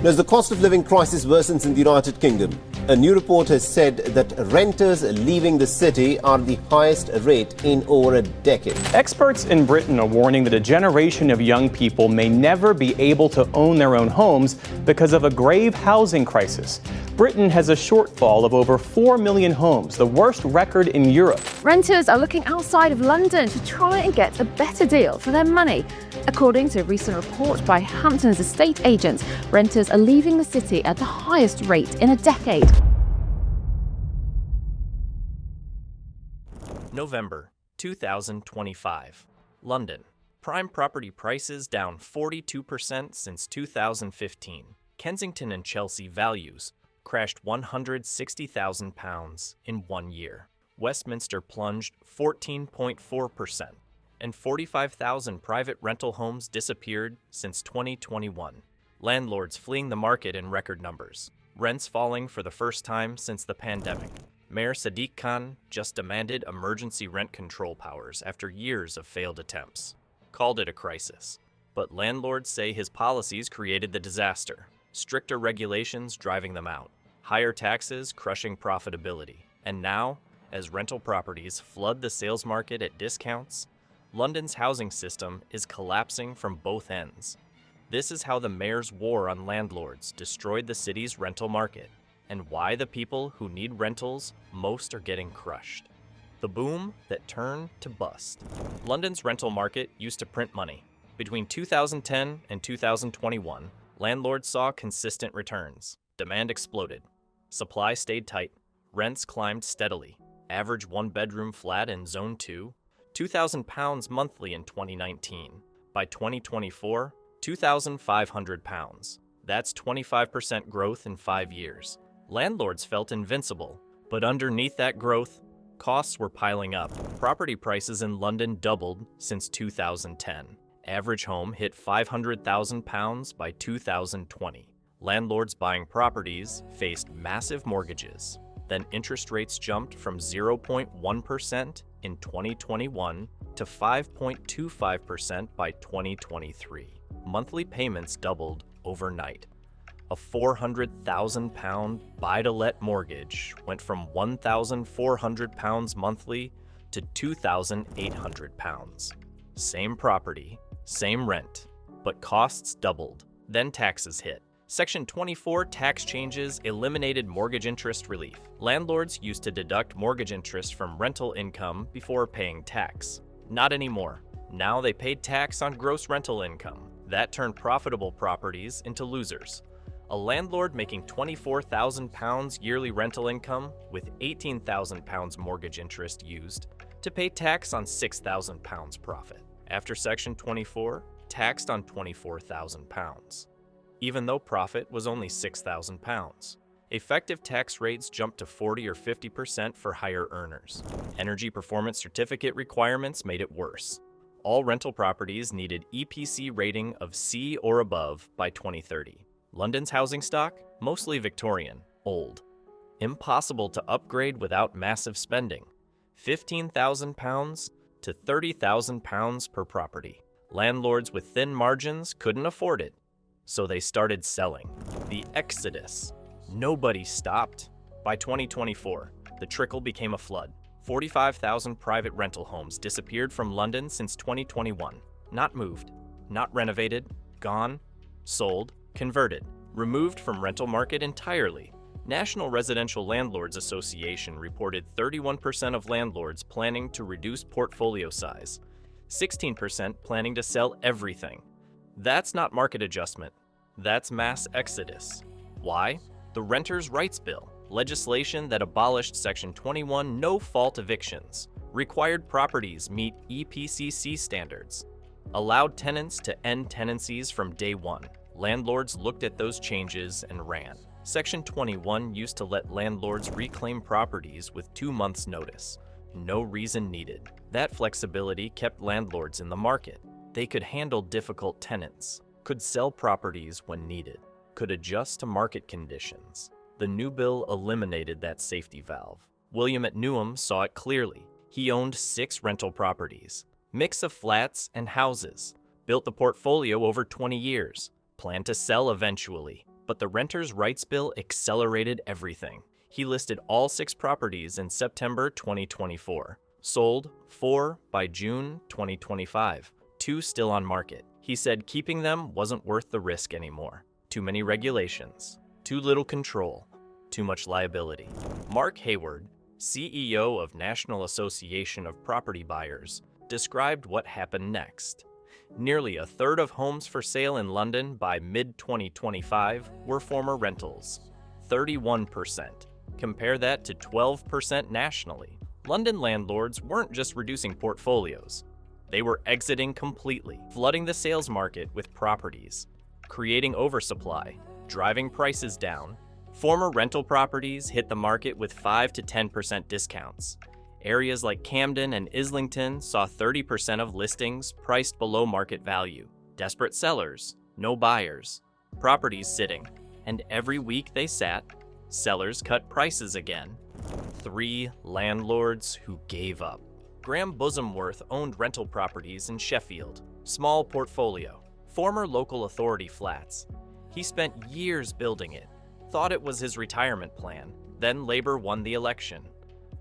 As the cost of living crisis worsens in the United Kingdom, a new report has said that renters leaving the city are the highest rate in over a decade. Experts in Britain are warning that a generation of young people may never be able to own their own homes because of a grave housing crisis. Britain has a shortfall of over 4 million homes, the worst record in Europe. Renters are looking outside of London to try and get a better deal for their money. According to a recent report by Hampton's estate agents, renters are leaving the city at the highest rate in a decade. November 2025. London. Prime property prices down 42% since 2015. Kensington and Chelsea values crashed £160,000 in 1 year. Westminster plunged 14.4%, and 45,000 private rental homes disappeared since 2021. Landlords fleeing the market in record numbers. Rents falling for the first time since the pandemic. Mayor Sadiq Khan just demanded emergency rent control powers after years of failed attempts. Called it a crisis. But landlords say his policies created the disaster. Stricter regulations driving them out. Higher taxes crushing profitability. And now, as rental properties flood the sales market at discounts, London's housing system is collapsing from both ends. This is how the mayor's war on landlords destroyed the city's rental market, and why the people who need rentals most are getting crushed. The boom that turned to bust. London's rental market used to print money. Between 2010 and 2021, landlords saw consistent returns. Demand exploded. Supply stayed tight. Rents climbed steadily. Average one-bedroom flat in Zone 2, £2,000 monthly in 2019. By 2024, £2,500. That's 25% growth in 5 years. Landlords felt invincible, but underneath that growth, costs were piling up. Property prices in London doubled since 2010. Average home hit £500,000 by 2020. Landlords buying properties faced massive mortgages. Then interest rates jumped from 0.1% in 2021 to 5.25% by 2023. Monthly payments doubled overnight. A £400,000 buy-to-let mortgage went from £1,400 monthly to £2,800. Same property, same rent, but costs doubled. Then taxes hit. Section 24 tax changes eliminated mortgage interest relief. Landlords used to deduct mortgage interest from rental income before paying tax. Not anymore. Now they paid tax on gross rental income. That turned profitable properties into losers. A landlord making £24,000 yearly rental income with £18,000 mortgage interest used to pay tax on £6,000 profit. After Section 24, taxed on £24,000. Even though profit was only £6,000. Effective tax rates jumped to 40 or 50% for higher earners. Energy performance certificate requirements made it worse. All rental properties needed EPC rating of C or above by 2030. London's housing stock? Mostly Victorian, old. Impossible to upgrade without massive spending. £15,000 to £30,000 per property. Landlords with thin margins couldn't afford it. So they started selling. The exodus. Nobody stopped. By 2024, the trickle became a flood. 45,000 private rental homes disappeared from London since 2021. Not moved, not renovated, gone, sold, converted, removed from rental market entirely. National Residential Landlords Association reported 31% of landlords planning to reduce portfolio size, 16% planning to sell everything. That's not market adjustment. That's mass exodus. Why? The Renters' Rights Bill, legislation that abolished Section 21 no-fault evictions, required properties meet EPCC standards, allowed tenants to end tenancies from day one. Landlords looked at those changes and ran. Section 21 used to let landlords reclaim properties with 2 months' notice. No reason needed. That flexibility kept landlords in the market. They could handle difficult tenants, could sell properties when needed, could adjust to market conditions. The new bill eliminated that safety valve. William at Newham saw it clearly. He owned 6 rental properties, mix of flats and houses, built the portfolio over 20 years, planned to sell eventually. But the Renters' Rights Bill accelerated everything. He listed all 6 properties in September 2024, sold 4 by June 2025, 2 still on market. He said keeping them wasn't worth the risk anymore. Too many regulations, too little control, too much liability. Mark Hayward, CEO of National Association of Property Buyers, described what happened next. Nearly a third of homes for sale in London by mid-2025 were former rentals, 31%. Compare that to 12% nationally. London landlords weren't just reducing portfolios. They were exiting completely, flooding the sales market with properties, creating oversupply, driving prices down. Former rental properties hit the market with 5 to 10% discounts. Areas like Camden and Islington saw 30% of listings priced below market value. Desperate sellers, no buyers, properties sitting, and every week they sat, sellers cut prices again. 3 landlords who gave up. Graham Bosomworth owned rental properties in Sheffield, small portfolio, former local authority flats. He spent years building it, thought it was his retirement plan. Then Labour won the election.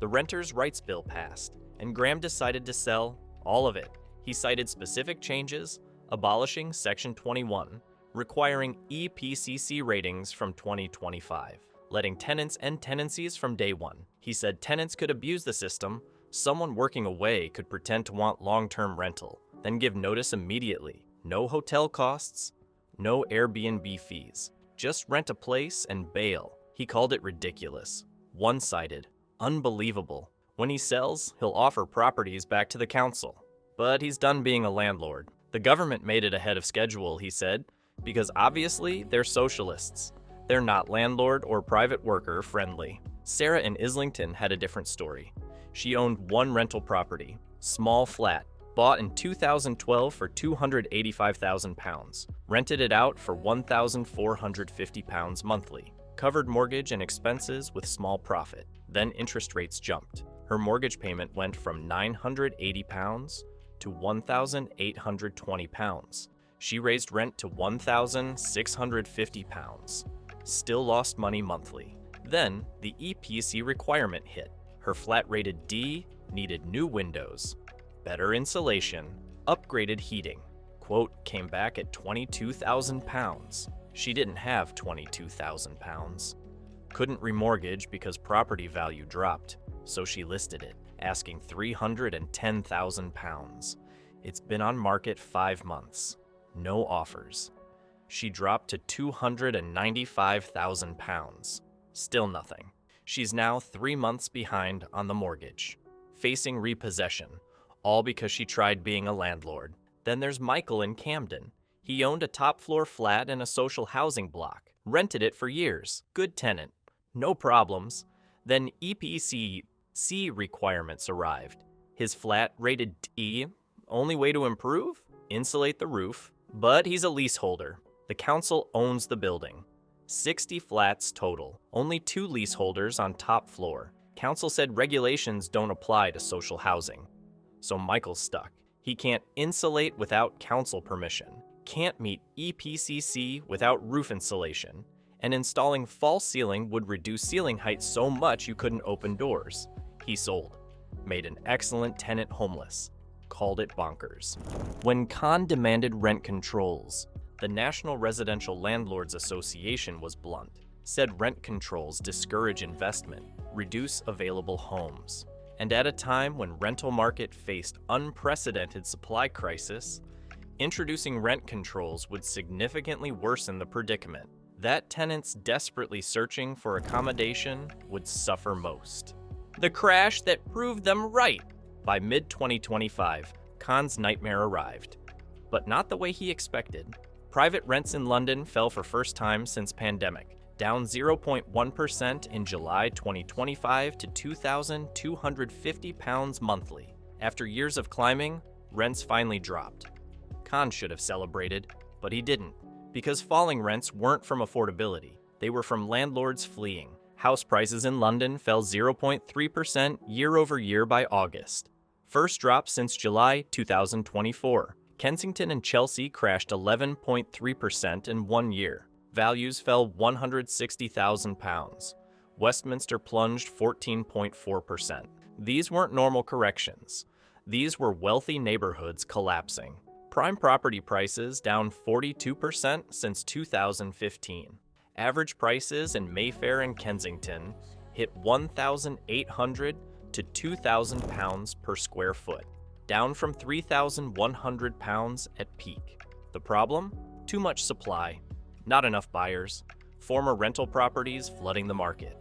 The Renters' Rights Bill passed, and Graham decided to sell all of it. He cited specific changes, abolishing Section 21, requiring EPCC ratings from 2025, letting tenants end tenancies from day one. He said tenants could abuse the system. Someone working away could pretend to want long-term rental, then give notice immediately. No hotel costs, no Airbnb fees. Just rent a place and bail. He called it ridiculous, one-sided, unbelievable. When he sells, he'll offer properties back to the council. But he's done being a landlord. The government made it ahead of schedule, he said, because obviously they're socialists. They're not landlord or private worker friendly. Sarah in Islington had a different story. She owned 1 rental property, small flat, bought in 2012 for £285,000, rented it out for £1,450 monthly, covered mortgage and expenses with small profit. Then interest rates jumped. Her mortgage payment went from £980 to £1,820. She raised rent to £1,650. Still lost money monthly. Then the EPC requirement hit. Her flat rated D needed new windows, better insulation, upgraded heating. Quote came back at £22,000. She didn't have £22,000. Couldn't remortgage because property value dropped, so she listed it, asking £310,000. It's been on market 5 months. No offers. She dropped to £295,000. Still nothing. She's now 3 months behind on the mortgage, facing repossession, all because she tried being a landlord. Then there's Michael in Camden. He owned a top-floor flat in a social housing block, rented it for years, good tenant, no problems. Then EPCC requirements arrived. His flat rated D, only way to improve? Insulate the roof. But he's a leaseholder. The council owns the building. 60 flats total, only 2 leaseholders on top floor. Council said regulations don't apply to social housing. So Michael's stuck. He can't insulate without council permission, can't meet EPCC without roof insulation, and installing false ceiling would reduce ceiling height so much you couldn't open doors. He sold, made an excellent tenant homeless, called it bonkers. When Khan demanded rent controls, the National Residential Landlords Association was blunt, said rent controls discourage investment, reduce available homes. And at a time when rental market faced unprecedented supply crisis, introducing rent controls would significantly worsen the predicament. That tenants desperately searching for accommodation would suffer most. The crash that proved them right. By mid-2025, Khan's nightmare arrived, but not the way he expected. Private rents in London fell for first time since pandemic, down 0.1% in July 2025 to £2,250 monthly. After years of climbing, rents finally dropped. Khan should have celebrated, but he didn't, because falling rents weren't from affordability. They were from landlords fleeing. House prices in London fell 0.3% year over year by August. First drop since July 2024. Kensington and Chelsea crashed 11.3% in 1 year. Values fell £160,000. Westminster plunged 14.4%. These weren't normal corrections. These were wealthy neighborhoods collapsing. Prime property prices down 42% since 2015. Average prices in Mayfair and Kensington hit £1,800 to £2,000 per square foot, down from £3,100 at peak. The problem? Too much supply, not enough buyers, former rental properties flooding the market.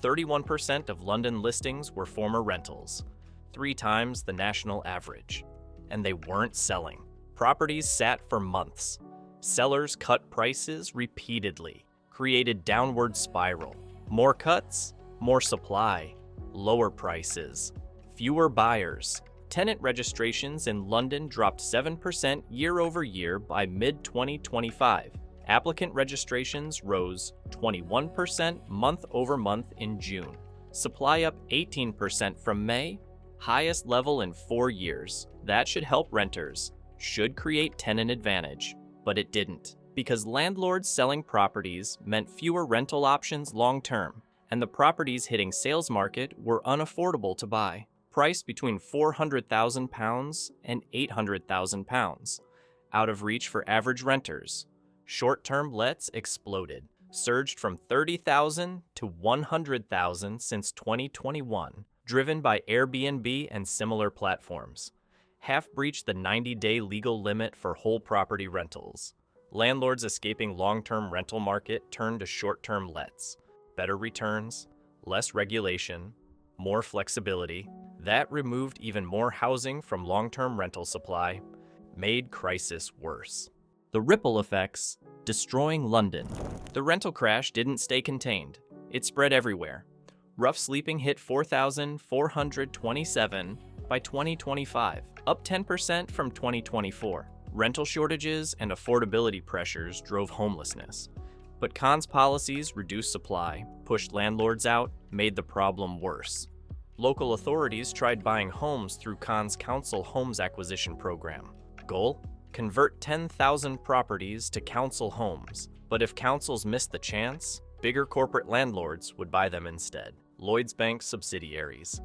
31% of London listings were former rentals, 3 times the national average. And they weren't selling. Properties sat for months. Sellers cut prices repeatedly, created downward spiral. More cuts, more supply, lower prices, fewer buyers. Tenant registrations in London dropped 7% year over year by mid-2025. Applicant registrations rose 21% month over month in June. Supply up 18% from May, highest level in 4 years. That should help renters, should create tenant advantage, but it didn't. Because landlords selling properties meant fewer rental options long term, and the properties hitting sales market were unaffordable to buy, priced between £400,000 and £800,000, out of reach for average renters. Short-term lets exploded, surged from 30,000 to 100,000 since 2021, driven by Airbnb and similar platforms. Half breached the 90-day legal limit for whole property rentals. Landlords escaping long-term rental market turned to short-term lets. Better returns, less regulation, more flexibility. That removed even more housing from long-term rental supply, made crisis worse. The ripple effects, destroying London. The rental crash didn't stay contained. It spread everywhere. Rough sleeping hit 4,427 by 2025, up 10% from 2024. Rental shortages and affordability pressures drove homelessness. But Khan's policies reduced supply, pushed landlords out, made the problem worse. Local authorities tried buying homes through Khan's council homes acquisition program. Goal? Convert 10,000 properties to council homes. But if councils missed the chance, bigger corporate landlords would buy them instead. Lloyds Bank subsidiaries.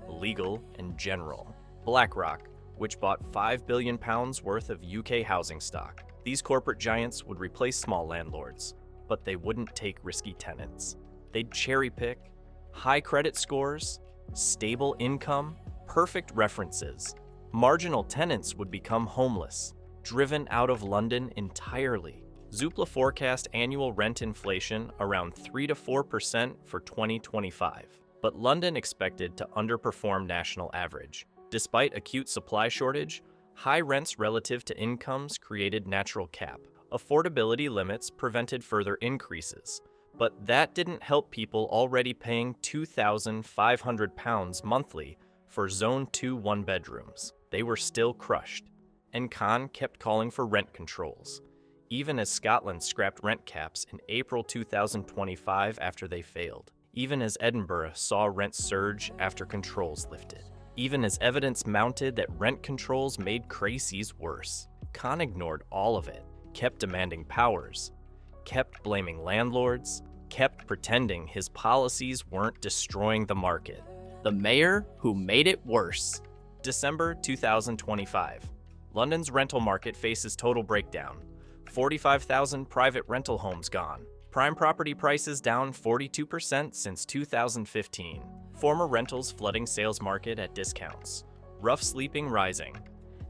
Legal and General. BlackRock, which bought £5 billion worth of UK housing stock. These corporate giants would replace small landlords, but they wouldn't take risky tenants. They'd cherry-pick high credit scores, stable income, perfect references. Marginal tenants would become homeless, driven out of London entirely. Zoopla forecast annual rent inflation around 3 to 4% for 2025, but London expected to underperform national average. Despite acute supply shortage, high rents relative to incomes created natural cap. Affordability limits prevented further increases, but that didn't help people already paying £2,500 monthly for Zone 2 one-bedrooms. They were still crushed, and Khan kept calling for rent controls, even as Scotland scrapped rent caps in April 2025 after they failed, even as Edinburgh saw rents surge after controls lifted. Even as evidence mounted that rent controls made crises worse, Khan ignored all of it, kept demanding powers, kept blaming landlords, kept pretending his policies weren't destroying the market. The mayor who made it worse. December 2025. London's rental market faces total breakdown. 45,000 private rental homes gone. Prime property prices down 42% since 2015. Former rentals flooding sales market at discounts. Rough sleeping rising.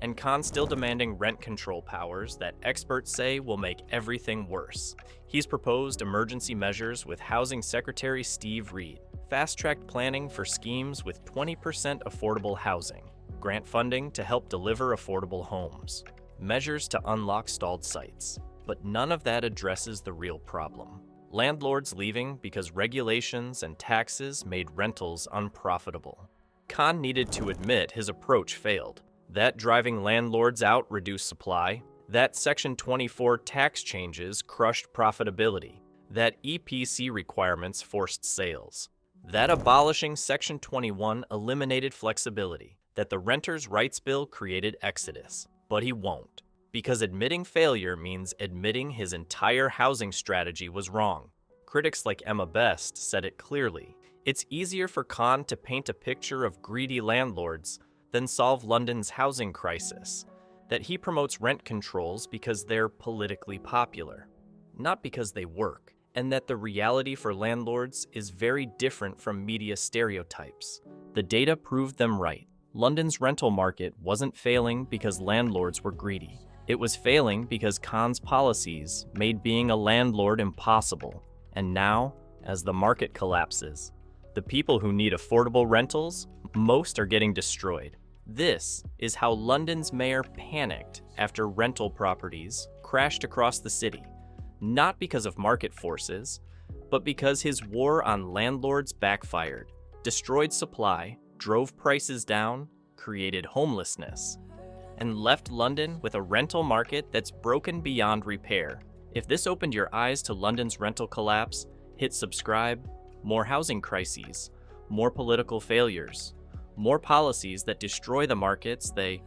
And Khan still demanding rent control powers that experts say will make everything worse. He's proposed emergency measures with Housing Secretary Steve Reed. Fast-tracked planning for schemes with 20% affordable housing. Grant funding to help deliver affordable homes. Measures to unlock stalled sites. But none of that addresses the real problem. Landlords leaving because regulations and taxes made rentals unprofitable. Khan needed to admit his approach failed. That driving landlords out reduced supply. That Section 24 tax changes crushed profitability. That EPC requirements forced sales. That abolishing Section 21 eliminated flexibility. That the Renters' Rights Bill created exodus. But he won't. Because admitting failure means admitting his entire housing strategy was wrong. Critics like Emma Best said it clearly. It's easier for Khan to paint a picture of greedy landlords than solve London's housing crisis, that he promotes rent controls because they're politically popular, not because they work, and that the reality for landlords is very different from media stereotypes. The data proved them right. London's rental market wasn't failing because landlords were greedy. It was failing because Khan's policies made being a landlord impossible. And now, as the market collapses, the people who need affordable rentals, most are getting destroyed. This is how London's mayor panicked after rental properties crashed across the city, not because of market forces, but because his war on landlords backfired, destroyed supply, drove prices down, created homelessness, and left London with a rental market that's broken beyond repair. If this opened your eyes to London's rental collapse, hit subscribe. More housing crises, more political failures, more policies that destroy the markets they